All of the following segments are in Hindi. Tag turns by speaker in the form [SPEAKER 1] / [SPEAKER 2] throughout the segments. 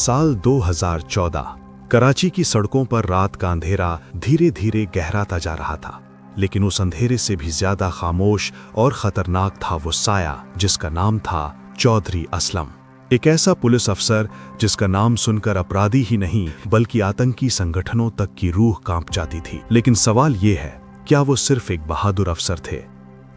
[SPEAKER 1] साल 2014 कराची की सड़कों पर रात का अंधेरा धीरे धीरे गहराता जा रहा था, लेकिन उस अंधेरे से भी ज्यादा खामोश और खतरनाक था वो साया जिसका नाम था चौधरी असलम। एक ऐसा पुलिस अफसर जिसका नाम सुनकर अपराधी ही नहीं बल्कि आतंकी संगठनों तक की रूह कांप जाती थी। लेकिन सवाल ये है, क्या वो सिर्फ एक बहादुर अफसर थे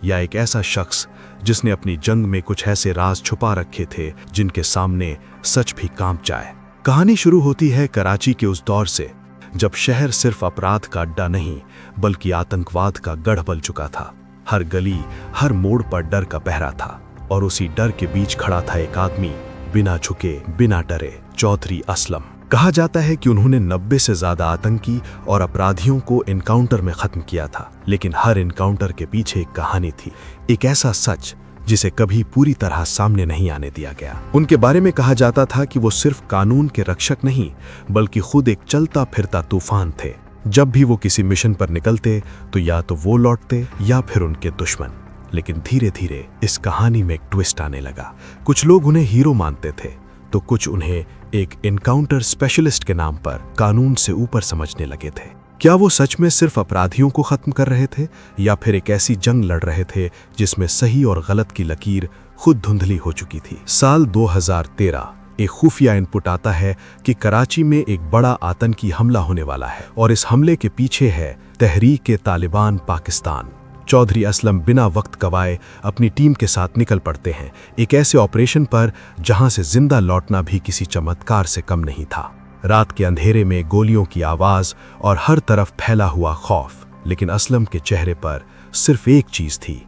[SPEAKER 1] या एक ऐसा शख्स जिसने अपनी जंग में कुछ ऐसे राज छुपा रखे थे जिनके सामने सच भी कांप जाए। कहानी शुरू होती है कराची के उस दौर से जब शहर सिर्फ अपराध का अड्डा नहीं बल्कि आतंकवाद का गढ़ बन चुका था। हर गली, हर मोड़ पर डर का पहरा था और उसी डर के बीच खड़ा था एक आदमी, बिना झुके, बिना डरे, चौधरी असलम। कहा जाता है कि उन्होंने 90 से ज्यादा आतंकी और अपराधियों को एनकाउंटर में खत्म किया था, लेकिन हर एनकाउंटर के पीछे एक कहानी थी, एक ऐसा सच जिसे कभी पूरी तरह सामने नहीं आने दिया गया। उनके बारे में कहा जाता था कि वो सिर्फ कानून के रक्षक नहीं बल्कि खुद एक चलता फिरता तूफान थे। जब भी वो किसी मिशन पर निकलते तो या तो वो लौटते या फिर उनके दुश्मन। लेकिन धीरे धीरे इस कहानी में एक ट्विस्ट आने लगा। कुछ लोग उन्हें हीरो मानते थे तो कुछ उन्हें एक एनकाउंटर स्पेशलिस्ट के नाम पर कानून से ऊपर समझने लगे थे। क्या वो सच में सिर्फ अपराधियों को खत्म कर रहे थे या फिर एक ऐसी जंग लड़ रहे थे जिसमें सही और गलत की लकीर खुद धुंधली हो चुकी थी। साल 2013 एक खुफिया इनपुट आता है कि कराची में एक बड़ा आतंकी हमला होने वाला है और इस हमले के पीछे है तहरीक-ए-तालिबान पाकिस्तान। चौधरी असलम बिना वक्त गवाए अपनी टीम के साथ निकल पड़ते हैं एक ऐसे ऑपरेशन पर जहां से जिंदा लौटना भी किसी चमत्कार से कम नहीं था। रात के अंधेरे में गोलियों की आवाज और हर तरफ फैला हुआ खौफ, लेकिन असलम के चेहरे पर सिर्फ एक चीज थी,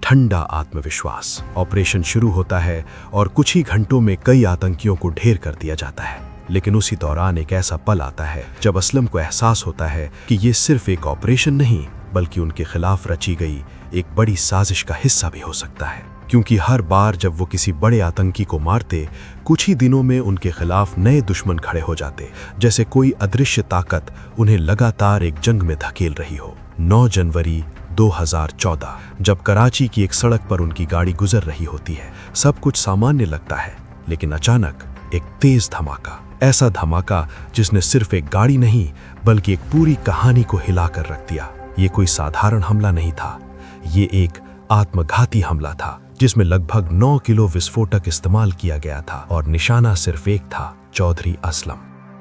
[SPEAKER 1] ठंडा आत्मविश्वास। ऑपरेशन शुरू होता है और कुछ ही घंटों में कई आतंकियों को ढेर कर दिया जाता है। लेकिन उसी दौरान एक ऐसा पल आता है जब असलम को एहसास होता है कि ये सिर्फ एक ऑपरेशन नहीं बल्कि उनके खिलाफ रची गई एक बड़ी साजिश का हिस्सा भी हो सकता है। क्योंकि हर बार जब वो किसी बड़े आतंकी को मारते, कुछ ही दिनों में उनके खिलाफ नए दुश्मन खड़े हो जाते, जैसे कोई अदृश्य ताकत उन्हें लगातार एक जंग में धकेल रही हो। 9 जनवरी 2014 जब कराची की एक सड़क पर उनकी गाड़ी गुजर रही होती है, सब कुछ सामान्य लगता है, लेकिन अचानक एक तेज धमाका, ऐसा धमाका जिसने सिर्फ एक गाड़ी नहीं बल्कि एक पूरी कहानी को हिलाकर रख दिया। ये कोई साधारण हमला नहीं था, ये एक आत्मघाती हमला था जिसमें लगभग 9 किलो विस्फोटक इस्तेमाल किया गया था और निशाना सिर्फ एक था, चौधरी असलम।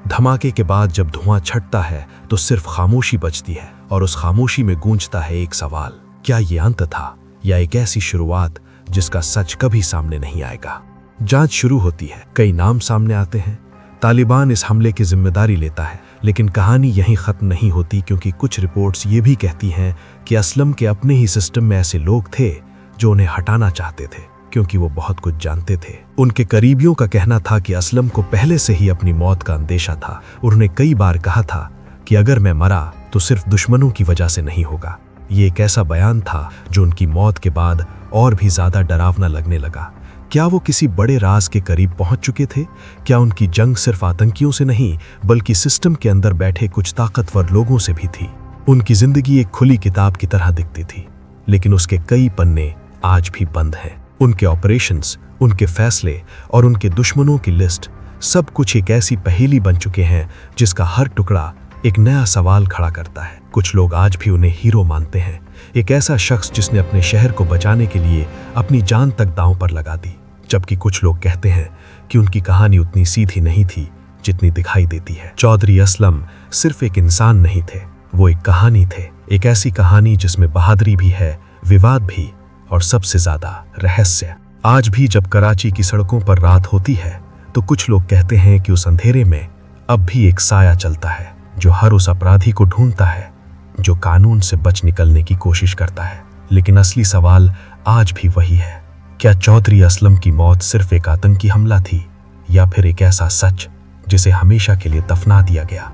[SPEAKER 1] धमाके के बाद जब धुआं छटता है तो सिर्फ खामोशी बचती है और उस खामोशी में गूंजता है एक सवाल, क्या ये अंत था या एक ऐसी शुरुआत जिसका सच कभी सामने नहीं आएगा। जांच शुरू होती है, कई नाम सामने आते हैं, तालिबान इस हमले की जिम्मेदारी लेता है, लेकिन कहानी यहीं खत्म नहीं होती क्योंकि कुछ रिपोर्ट्स ये भी कहती हैं कि असलम के अपने ही सिस्टम में ऐसे लोग थे जो उन्हें हटाना चाहते थे क्योंकि वो बहुत कुछ जानते थे। उनके करीबियों का कहना था कि असलम को पहले से ही अपनी मौत का अंदेशा था। उन्होंने कई बार कहा था कि अगर मैं मरा तो सिर्फ दुश्मनों की वजह से नहीं होगा। ये एक ऐसा बयान था जो उनकी मौत के बाद और भी ज्यादा डरावना लगने लगा। क्या वो किसी बड़े राज के करीब पहुंच चुके थे? क्या उनकी जंग सिर्फ आतंकियों से नहीं बल्कि सिस्टम के अंदर बैठे कुछ ताकतवर लोगों से भी थी? उनकी जिंदगी एक खुली किताब की तरह दिखती थी, लेकिन उसके कई पन्ने आज भी बंद हैं। उनके ऑपरेशंस, उनके फैसले और उनके दुश्मनों की लिस्ट, सब कुछ एक ऐसी पहेली बन चुके हैं जिसका हर टुकड़ा एक नया सवाल खड़ा करता है। कुछ लोग आज भी उन्हें हीरो मानते हैं, एक ऐसा शख्स जिसने अपने शहर को बचाने के लिए अपनी जान तक दांव पर लगा दी। जबकि कुछ लोग कहते हैं कि उनकी कहानी उतनी सीधी नहीं थी जितनी दिखाई देती है। चौधरी असलम सिर्फ एक इंसान नहीं थे, वो एक कहानी थे, एक ऐसी कहानी जिसमें बहादुरी भी है, विवाद भी और सबसे ज्यादा रहस्य। आज भी जब कराची की सड़कों पर रात होती है तो कुछ लोग कहते हैं कि उस अंधेरे में अब भी एक साया चलता है जो हर उस अपराधी को ढूंढता है जो कानून से बच निकलने की कोशिश करता है। लेकिन असली सवाल आज भी वही है, क्या चौधरी असलम की मौत सिर्फ एक आतंकी हमला थी या फिर एक ऐसा सच जिसे हमेशा के लिए दफना दिया गया?